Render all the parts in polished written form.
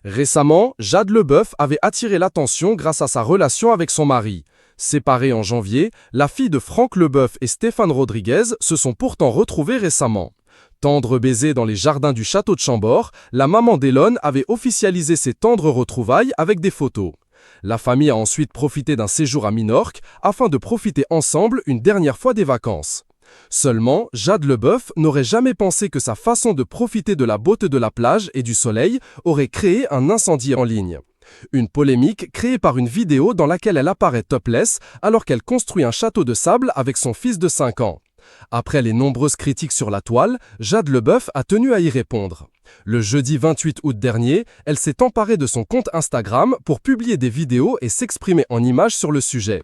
Récemment, Jade Leboeuf avait attiré l'attention grâce à sa relation avec son mari. Séparés en janvier, la fille de Franck Leboeuf et Stéphane Rodriguez se sont pourtant retrouvés récemment. Tendre baiser dans les jardins du château de Chambord, la maman d'Elon avait officialisé ses tendres retrouvailles avec des photos. La famille a ensuite profité d'un séjour à Minorque afin de profiter ensemble une dernière fois des vacances. Seulement, Jade Leboeuf n'aurait jamais pensé que sa façon de profiter de la beauté de la plage et du soleil aurait créé un incendie en ligne. Une polémique créée par une vidéo dans laquelle elle apparaît topless alors qu'elle construit un château de sable avec son fils de 5 ans. Après les nombreuses critiques sur la toile, Jade Leboeuf a tenu à y répondre. Le jeudi 28 août dernier, elle s'est emparée de son compte Instagram pour publier des vidéos et s'exprimer en images sur le sujet.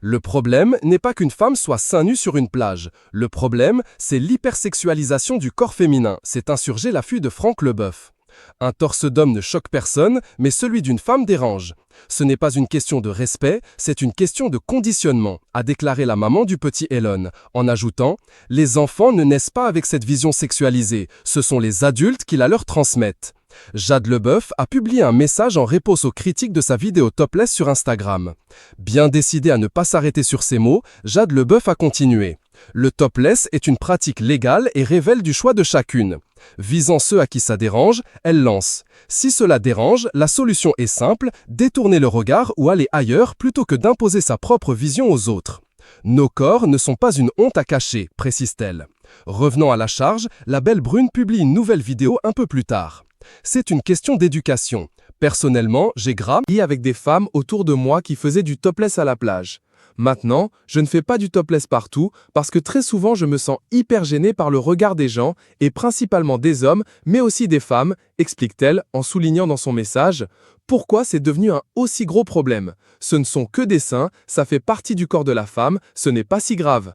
Le problème n'est pas qu'une femme soit seins nus sur une plage. Le problème, c'est l'hypersexualisation du corps féminin, s'est insurgé la fille de Franck Leboeuf. Un torse d'homme ne choque personne, mais celui d'une femme dérange. Ce n'est pas une question de respect, c'est une question de conditionnement, a déclaré la maman du petit Elon, en ajoutant « Les enfants ne naissent pas avec cette vision sexualisée, ce sont les adultes qui la leur transmettent ». Jade Leboeuf a publié un message en réponse aux critiques de sa vidéo topless sur Instagram. Bien décidée à ne pas s'arrêter sur ces mots, Jade Leboeuf a continué. Le topless est une pratique légale et révèle du choix de chacune. Visant ceux à qui ça dérange, elle lance. Si cela dérange, la solution est simple, détourner le regard ou aller ailleurs plutôt que d'imposer sa propre vision aux autres. Nos corps ne sont pas une honte à cacher, précise-t-elle. Revenant à la charge, la belle brune publie une nouvelle vidéo un peu plus tard. C'est une question d'éducation. Personnellement, j'ai grandi avec des femmes autour de moi qui faisaient du topless à la plage. Maintenant, je ne fais pas du topless partout parce que très souvent je me sens hyper gênée par le regard des gens et principalement des hommes, mais aussi des femmes, explique-t-elle en soulignant dans son message « Pourquoi c'est devenu un aussi gros problème ? Ce ne sont que des seins, ça fait partie du corps de la femme, ce n'est pas si grave. »